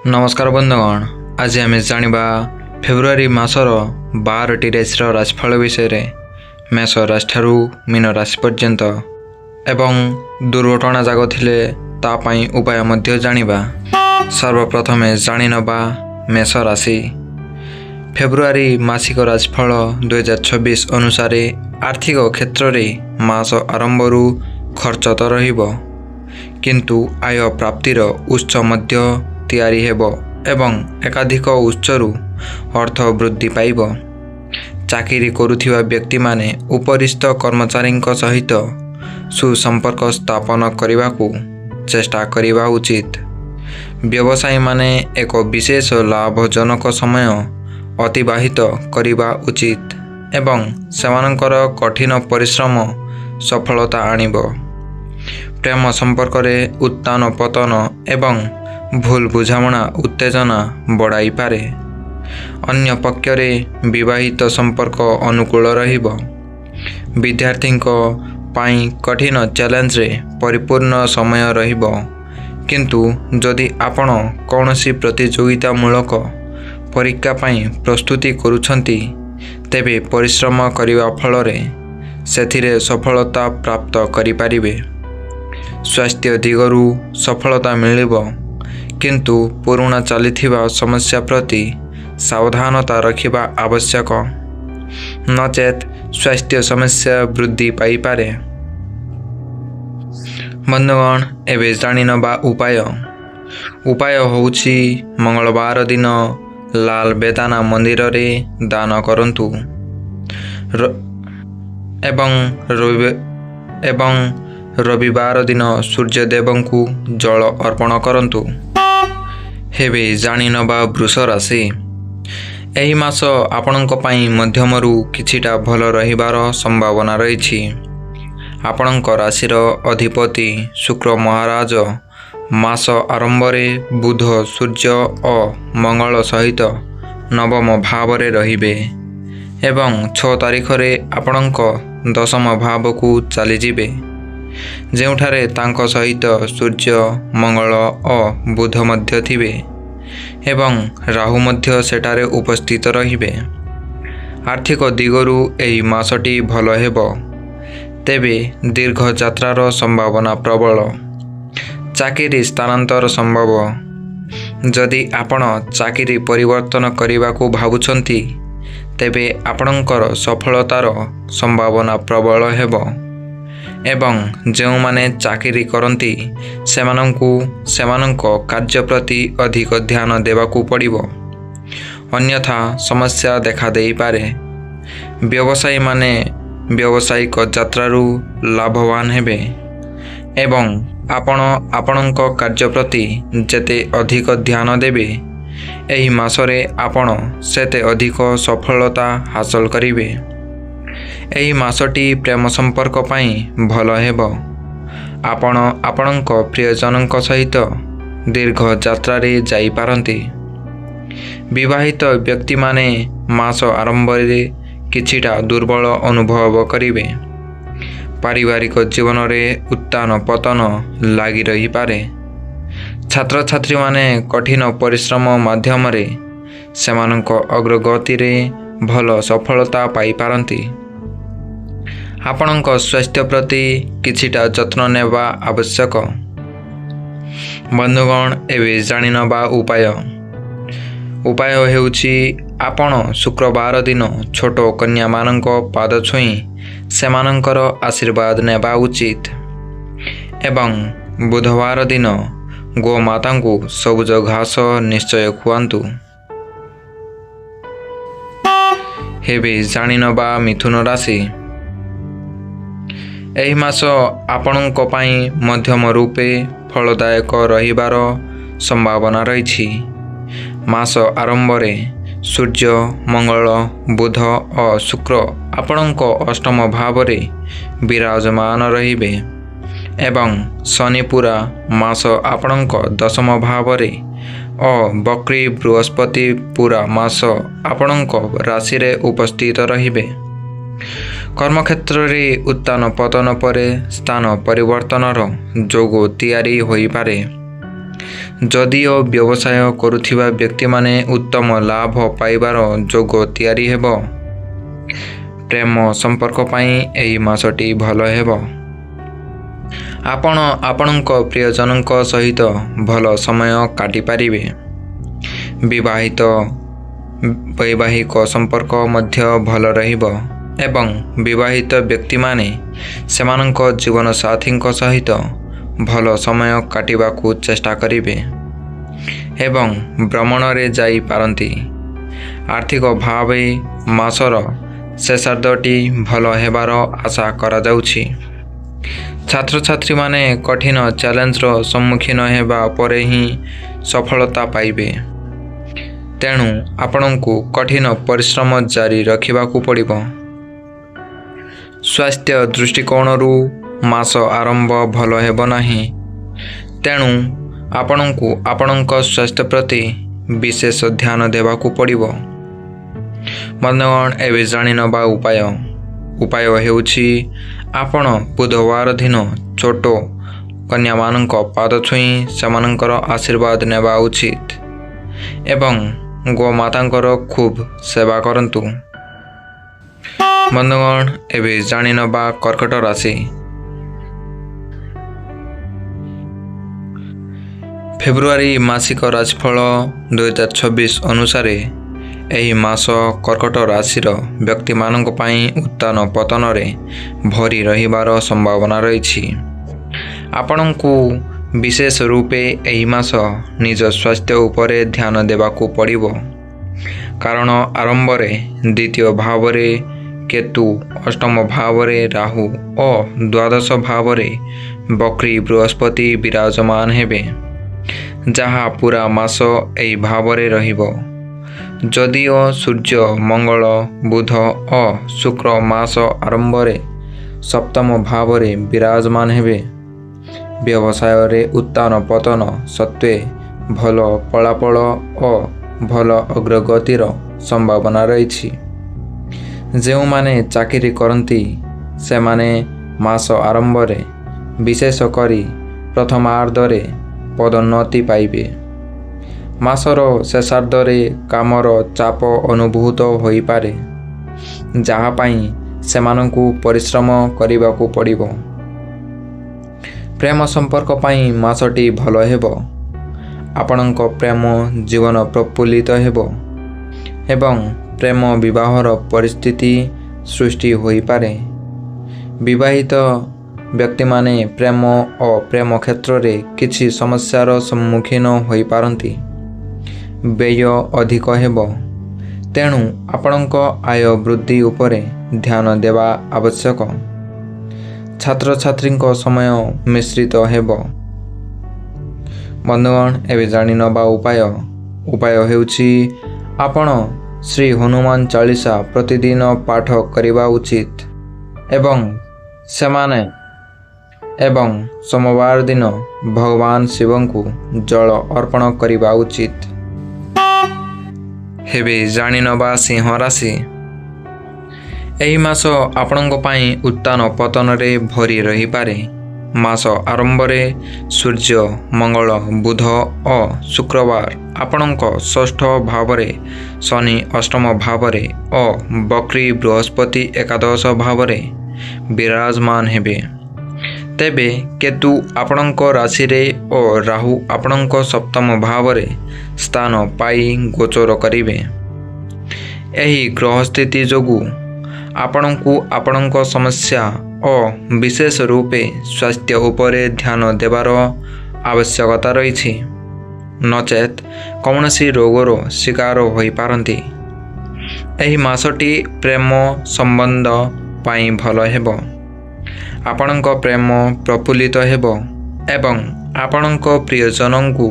नमस्कार बंधुगण, आज आम जाना फेब्रुआरी मासर 12टी राशि राशिफल विषय मेष राशि ठारू मीन राशि पर्यंत एवं दुर्घटना जाग थिले तापाई उपाय मध्य जानिबा। सर्वप्रथम जानिनबा मेष राशि। फेब्रुआरी मासिक राशिफल 2026 अनुसार आर्थिक क्षेत्र में मास आरंभरू खर्च तो रहिबो, किंतु आय प्राप्तिर उत्स मध्य तैयारी हेबो एवं एकाधिक उत्सरू अर्थ वृद्धि पाइब। चाकरी करुथिबा व्यक्ति माने उपरिस्थ कर्मचारी सहित सुसंपर्क स्थापन करने चेष्टा करिबा उचित। व्यवसायी माने एक विशेष लाभजनक समय अतिबाहित करिबा उचित एवं सेमानंकर कठिन परिश्रम सफलता आनिबो। प्रेम संपर्क रे उत्तान पतन एवं भूल बुझामणा उत्तेजना बढ़ाई पारे। अन्य पक्षरे विवाहित संपर्क अनुकूल रहिबो। विद्यार्थी पाई कठिन चैलेंज रे परिपूर्ण समय रहिबो, किंतु जदि आपण कौनसी प्रतियोगिता मूलक परीक्षा पाई प्रस्तुति करुछंती तेबे परिश्रम करिवा फल रे सेथिरे सफलता प्राप्त करि पारिबे। स्वास्थ्य दिगरु सफलता मिलिबो, किंतु पुराना चलीथिबा समस्या प्रति सावधानता रखिबा आवश्यक, नचेत स्वास्थ्य समस्या वृद्धि पाई पारे। बंधुगण, एबे जानिनबा उपाय होउछि मंगलवार दिन लाल बेदाना मंदिर रे दान करंतु एवं रविवार दिन सूर्यदेव को जल अर्पण करंतु। हेबे जानिनबा वृष राशि। एही मास आपणक पई मध्यमरु किछिटा भल रहिबार संभावना रहिछि। आपणक राशिर अधिपति शुक्र महाराज मास आरंभ रे बुध सूर्य और मंगल सहित नवम भाव रे रहिबे एवं 6 तारिख रे आपणक दशम भाव को चली जिबे, जेउठारे तांको सहित सूर्य मंगल और बुध मध्य थिबे एवं राहु मध्य सेटारे उपस्थित रहिबे। आर्थिक दिगरु एही मासटी भल हेबो, तेबे दीर्घ यात्रार संभावना प्रबल। चाकरी स्थानांतर संभव। जदि आपण चाकरी परिवर्तन करने को भावुछंती तेबे आपणकर सफलतार संभावना प्रबल हेबो एवं जो माने चाकरी करती सेमानंको कार्य प्रति अधिक ध्यान देवाकू पड़िबो, अन्यथा समस्या देखा देई पारे। व्यवसायी माने व्यावसायिक यात्रारू लाभवान हेबे एवं आपणक कार्य प्रति जेते अधिक ध्यान देबे एही मासरे आपण सेते अधिक सफलता हासिल करिवे। एही मासटी प्रेम संपर्क पाई भल हेबो। आपण आपणक प्रियजनक सहित दीर्घ यात्रा रे जाई पारंती। विवाहित व्यक्ति माने मास आरंभ रे किछिटा दुर्बल अनुभव करिवे। पारिवारिक जीवन रे उत्तान पतन लागी रही पारे। छात्र छात्री माने कठिन परिश्रम माध्यम रे सेमानक अग्रगति रे भल सफलता पाई पारंती। आपणक स्वास्थ्य प्रति किछिटा जत्न नेबा आवश्यक। बंधुगण, एबे जानिनबा उपाय हेउछि आपण शुक्रवार दिन छोट कन्या मानक पाद छुई सेमानकर आशीर्वाद नेबा उचित एवं बुधवार दिन गोमाता को सबुज घास निश्चय खुआंतु। हेबे जानिनबा मिथुन राशि। एही मास आपणक पई मध्यम रूपे फलदायक रहिबार संभावना रहिछि। मास आरंभ रे सूर्य मंगल बुध और शुक्र आपणक अष्टम भाव रे विराजमान रहिबे एवं शनि पूरा मास आपणक दशम भाव रे और बक्री बृहस्पति पूरा मास आपणक राशि रे उपस्थित रहिबे। कर्मक्षेत्र रे उत्तान पतन परे स्थान परिवर्तनर जोग तैयारी होई पारे। ଯଦିଓ ବ୍ୟବସାୟ କରୁଥିବା ବ୍ୟକ୍ତିମାନେ ଉତ୍ତମ ଲାଭ ପାଇବାର ଯୋଗ ତିଆରି ହେବ। ପ୍ରେମ ସମ୍ପର୍କ ପାଇଁ ଏହି ମାସଟି ଭଲ ହେବ। ଆପଣ ଆପଣଙ୍କ ପ୍ରିୟଜନଙ୍କ ସହିତ ଭଲ ସମୟ କାଟିପାରିବେ। ବୈବାହିକ ସମ୍ପର୍କ ମଧ୍ୟ ଭଲ ରହିବ ଏବଂ ବିବାହିତ ବ୍ୟକ୍ତିମାନେ ସେମାନଙ୍କ ଜୀବନସାଥୀଙ୍କ ସହିତ ଭଲ ସମୟ କାଟିବାକୁ ଚେଷ୍ଟା କରିବେ ଏବଂ ଭ୍ରମଣରେ ଯାଇପାରନ୍ତି। ଆର୍ଥିକ ଭାବେ ମାସର ଶେଷାର୍ଦ୍ଧଟି ଭଲ ହେବାର ଆଶା କରାଯାଉଛି। ଛାତ୍ରଛାତ୍ରୀମାନେ କଠିନ ଚ୍ୟାଲେଞ୍ଜର ସମ୍ମୁଖୀନ ହେବା ପରେ ହିଁ ସଫଳତା ପାଇବେ। ତେଣୁ ଆପଣଙ୍କୁ କଠିନ ପରିଶ୍ରମ ଜାରି ରଖିବାକୁ ପଡ଼ିବ। ସ୍ୱାସ୍ଥ୍ୟ ଦୃଷ୍ଟିକୋଣରୁ ମାସ ଆରମ୍ଭ ଭଲ ହେବ ନାହିଁ। ତେଣୁ ଆପଣଙ୍କୁ ଆପଣଙ୍କ ସ୍ୱାସ୍ଥ୍ୟ ପ୍ରତି ବିଶେଷ ଧ୍ୟାନ ଦେବାକୁ ପଡ଼ିବ। ବନ୍ଧୁଗଣ, ଏବେ ଜାଣିନେବା ଉପାୟ ହେଉଛି ଆପଣ ବୁଧବାର ଦିନ ଛୋଟ କନ୍ୟାମାନଙ୍କ ପାଦ ଛୁଇଁ ସେମାନଙ୍କର ଆଶୀର୍ବାଦ ନେବା ଉଚିତ ଏବଂ ଗୋମାତାଙ୍କର ଖୁବ୍ ସେବା କରନ୍ତୁ। ବନ୍ଧୁଗଣ, ଏବେ ଜାଣିନେବା କର୍କଟ ରାଶି। ଫେବୃଆରୀ ମାସିକ ରାଶିଫଳ 2024 ଅନୁସାରେ ଏହି ମାସ କର୍କଟ ରାଶିର ବ୍ୟକ୍ତିମାନଙ୍କ ପାଇଁ ଉତ୍ଥାନ ପତନରେ ଭରି ରହିବାର ସମ୍ଭାବନା ରହିଛି। ଆପଣଙ୍କୁ ବିଶେଷ ରୂପେ ଏହି ମାସ ନିଜ ସ୍ୱାସ୍ଥ୍ୟ ଉପରେ ଧ୍ୟାନ ଦେବାକୁ ପଡ଼ିବ, କାରଣ ଆରମ୍ଭରେ ଦ୍ୱିତୀୟ ଭାବରେ କେତୁ, ଅଷ୍ଟମ ଭାବରେ ରାହୁ ଓ ଦ୍ୱାଦଶ ଭାବରେ ବକ୍ରୀ ବୃହସ୍ପତି ବିରାଜମାନ ହେବେ, ଯାହା ପୁରା ମାସ ଏହି ଭାବରେ ରହିବ। ଯଦିଓ ସୂର୍ଯ୍ୟ, ମଙ୍ଗଳ, ବୁଧ ଓ ଶୁକ୍ର ମାସ ଆରମ୍ଭରେ ସପ୍ତମ ଭାବରେ ବିରାଜମାନ ହେବେ, ବ୍ୟବସାୟରେ ଉତ୍ଥାନ ପତନ ସତ୍ତ୍ୱେ ଭଲ ଫଳାଫଳ ଓ ଭଲ ଅଗ୍ରଗତିର ସମ୍ଭାବନା ରହିଛି। ଯେଉଁମାନେ ଚାକିରି କରନ୍ତି ସେମାନେ ମାସ ଆରମ୍ଭରେ, ବିଶେଷ କରି ପ୍ରଥମାର୍ଦ୍ଧରେ ପଦୋନ୍ନତି ପାଇବେ। ମାସର ଶେଷାର୍ଦ୍ଧରେ କାମର ଚାପ ଅନୁଭୂତ ହୋଇପାରେ, ଯାହା ପାଇଁ ସେମାନଙ୍କୁ ପରିଶ୍ରମ କରିବାକୁ ପଡ଼ିବ। ପ୍ରେମ ସମ୍ପର୍କ ପାଇଁ ମାସଟି ଭଲ ହେବ। ଆପଣଙ୍କ ପ୍ରେମ ଜୀବନ ପ୍ରଫୁଲ୍ଲିତ ହେବ ଏବଂ ପ୍ରେମ ବିବାହର ପରିସ୍ଥିତି ସୃଷ୍ଟି ହୋଇପାରେ। ବିବାହିତ ବ୍ୟକ୍ତିମାନେ ପ୍ରେମ ଓ ପ୍ରେମ କ୍ଷେତ୍ରରେ କିଛି ସମସ୍ୟାର ସମ୍ମୁଖୀନ ହୋଇପାରନ୍ତି। ବ୍ୟୟ ଅଧିକ ହେବ, ତେଣୁ ଆପଣଙ୍କ ଆୟ ବୃଦ୍ଧି ଉପରେ ଧ୍ୟାନ ଦେବା ଆବଶ୍ୟକ। ଛାତ୍ରଛାତ୍ରୀଙ୍କ ସମୟ ମିଶ୍ରିତ ହେବ। ବନ୍ଧୁଗଣ, ଏବେ ଜାଣିନେବା ଉପାୟ ହେଉଛି ଆପଣ ଶ୍ରୀ ହନୁମାନ ଚାଳିଶା ପ୍ରତିଦିନ ପାଠ କରିବା ଉଚିତ ଏବଂ ସୋମବାର ଦିନ ଭଗବାନ ଶିବଙ୍କୁ ଜଳ ଅର୍ପଣ କରିବା ଉଚିତ। ଏବେ ଜାଣିନେବା ସିଂହ ରାଶି। ଏହି ମାସ ଆପଣଙ୍କ ପାଇଁ ଉତ୍ଥାନ ପତନରେ ଭରି ରହିପାରେ। ମାସ ଆରମ୍ଭରେ ସୂର୍ଯ୍ୟ, ମଙ୍ଗଳ, ବୁଧ ଓ ଶୁକ୍ରବାର ଆପଣଙ୍କ ଷଷ୍ଠ ଭାବରେ, ଶନି ଅଷ୍ଟମ ଭାବରେ ଓ ବକ୍ରୀ ବୃହସ୍ପତି ଏକାଦଶ ଭାବରେ ବିରାଜମାନ ହେବେ। ତେବେ କେତୁ ଆପଣଙ୍କ ରାଶିରେ ଓ ରାହୁ ଆପଣଙ୍କ ସପ୍ତମ ଭାବରେ ସ୍ଥାନ ପାଇ ଗୋଚର କରିବେ। ଏହି ଗ୍ରହ ସ୍ଥିତି ଯୋଗୁଁ ଆପଣଙ୍କୁ ଆପଣଙ୍କ ସମସ୍ୟା ଓ ବିଶେଷ ରୂପେ ସ୍ୱାସ୍ଥ୍ୟ ଉପରେ ଧ୍ୟାନ ଦେବାର ଆବଶ୍ୟକତା ରହିଛି, ନଚେତ୍ କୌଣସି ରୋଗର ଶିକାର ହୋଇପାରନ୍ତି। ଏହି ମାସଟି ପ୍ରେମ ସମ୍ବନ୍ଧ ପାଇଁ ଭଲ ହେବ। ଆପଣଙ୍କ ପ୍ରେମ ପ୍ରଫୁଲ୍ଲିତ ହେବ ଏବଂ ଆପଣଙ୍କ ପ୍ରିୟଜନଙ୍କୁ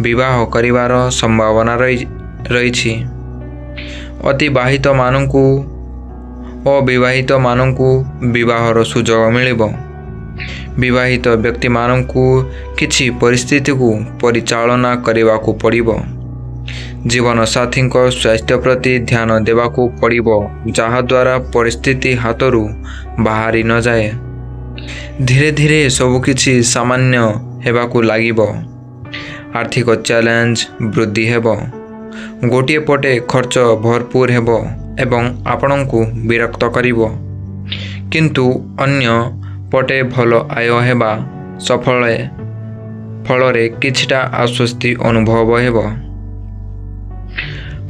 ବିବାହ କରିବାର ସମ୍ଭାବନା ରହିଛି। ଅବିବାହିତମାନଙ୍କୁ ବିବାହର ସୁଯୋଗ ମିଳିବ। ବିବାହିତ ବ୍ୟକ୍ତିମାନଙ୍କୁ କିଛି ପରିସ୍ଥିତିକୁ ପରିଚାଳନା କରିବାକୁ ପଡ଼ିବ। ଜୀବନସାଥୀଙ୍କ ସ୍ୱାସ୍ଥ୍ୟ ପ୍ରତି ଧ୍ୟାନ ଦେବାକୁ ପଡ଼ିବ, ଯାହାଦ୍ୱାରା ପରିସ୍ଥିତି ହାତରୁ ବାହାରି ନଯାଏ। ଧୀରେ ଧୀରେ ସବୁକିଛି ସାମାନ୍ୟ ହେବାକୁ ଲାଗିବ। आर्थिक चैलेंज वृद्धि हेबो। गोटे पटे खर्च भरपूर हेबो एवं आपणଙ୍କୁ विरक्त करिवो, किंतु अन्य पटे भल आय हेबा सफल फलरे किछिटा आश्वस्ति अनुभव हेबो।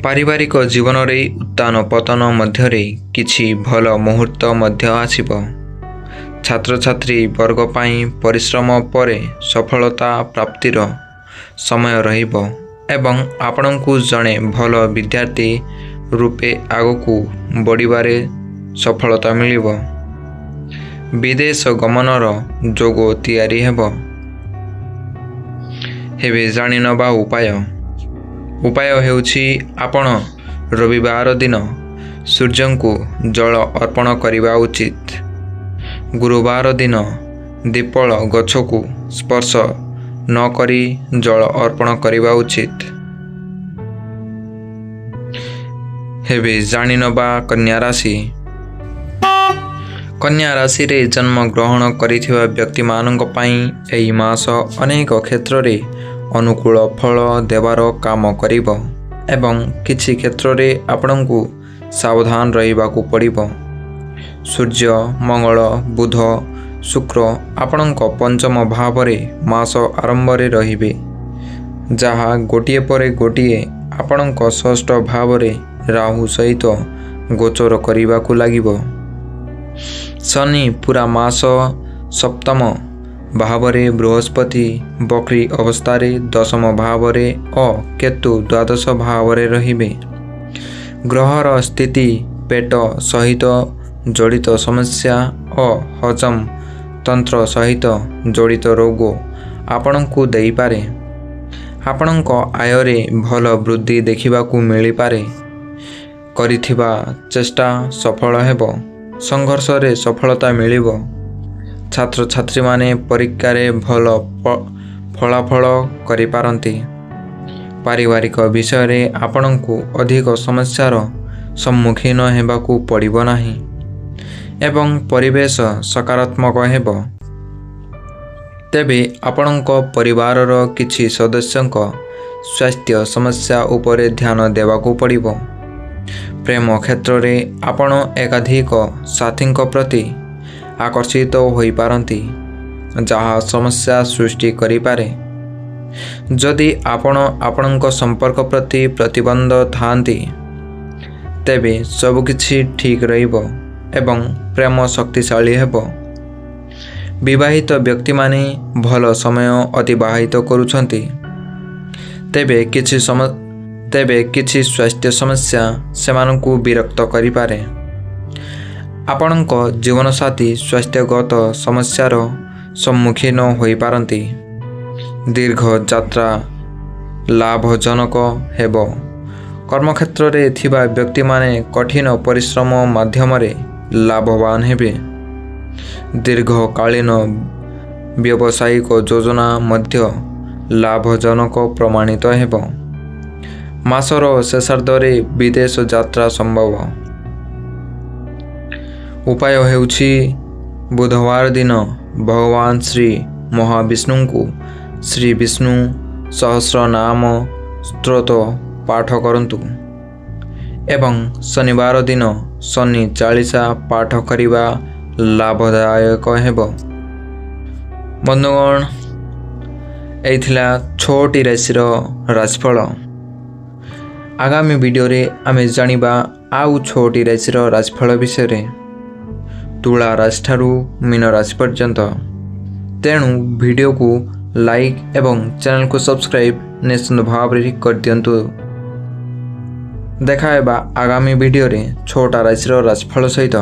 पारिवारिक जीवन रे उत्तान पतन मध्यरे किछि भल मुहूर्त मध्य आसिबो। छात्र छात्री वर्ग पाई परिश्रम परे सफलता प्राप्तिर समय रहिबो एवं आपणଙ୍କୁ जणे भल विद्यार्थी रूपे आगकू बढ़िबारे सफलता मिलिबो। विदेश गमनर जोग तैयारी हेबो। हेबे जानि नबा उपाय हेउछि आपण रविवार दिन सूर्यंकु जल अर्पण करिबा उचित। गुरुवार दिन दीपल गछकु स्पर्श न करी जल अर्पण करिबा उचित। हेबे जानि नबा कन्या राशि। कन्या राशि रे जन्म ग्रहण करिथिबा व्यक्ति मानक पई एही मास अनेक क्षेत्र रे अनुकूल फल देवार काम करिबो एवं किछि क्षेत्र रे आपणଙ୍କୁ सावधान रहिबाकू पड़िबो। सूर्य मंगल बुध शुक्र आपणଙ୍କ पंचम भाव रे मास आरंभ रे रहिबे, जहा गोटिए परे गोटिए आपणଙ୍କ षष्ठ भाव रे राहु सहित गोचर करिबाकू लागिबो। शनि पूरा मास सप्तम भाव रे बृहस्पति बकरी अवस्था रे दशम भाव रे और केतु द्वादश भाव रे रहिबे। ग्रहर स्थिति पेट सहित जड़ित समस्या और हजम तंत्र सहित जड़ित रोग आपणଙ୍କୁ देई पारे। आपणଙ୍କ आय रे भल वृद्धि देखिबाकू मिली पारे। करिथिबा चेष्टा सफल हेबो। संघर्ष रे सफलता मिलिबो। छात्र छात्री माने परीक्षा रे भल फलाफल करि पारंती। पारिवारिक विषय रे आपणଙ୍କୁ अधिक समस्यार सम्मुखीन हेबाकू पड़िबो नाही एवं परिवेश सकारात्मक हेबो। तेबे आपणଙ୍କ परिवारर किछि सदस्यंक स्वास्थ्य समस्या उपरे ध्यान देबाकू पड़िबो। प्रेम क्षेत्र रे आपण एकाधिक साथींक प्रति आकर्षित होई पारंती, जहा समस्या सृष्टि करि पारे। जदि आपण आपणଙ୍କ संपर्क प्रति प्रतिबंध थांती, तेबे सब किछि ठीक रहिबो एवं प्रेम शक्तिशाली हेबो। विवाहित व्यक्ति माने भल समय अतिबाहित करुछंती, तेबे किछि स्वास्थ्य समस्या सेमानंकु विरक्त करि पारे। आपणଙ୍କ जीवन साथी स्वास्थ्यगत समस्यार सम्मुखीन होई पारंती। दीर्घ यात्रा लाभजनक हेबो। कर्मक्षेत्र रे थिबा व्यक्ति माने कठिन परिश्रम माध्यम रे लाभवान हेबे। दीर्घकालीन व्यावसायिक योजना मध्य लाभजनक प्रमाणित हेबो। मासर शेषार्धरे विदेश यात्रा संभव। उपाय हेउछि बुधवार दिन भगवान श्री महाविष्णुंकु श्री विष्णु सहस्रनाम स्तोत्र पाठ करंतु एवं शनिवार दिन शनि चालीसा पाठ करिबा लाभदायक हेबो। बंधुगण, एथिला छोटी राशि राशिफल। आगामी वीडियो रे आमे जानिबा आउ छोटी राशि राशिफल विषय रे। तुला राशि ठारू मीन राशि पर्यंत। तेणु वीडियो को लाइक एवं चैनल को सब्सक्राइब निश्चित भाव रे कर दियंतु। देखा आगामी वीडियो रे छोटा राशि राशिफल सहित।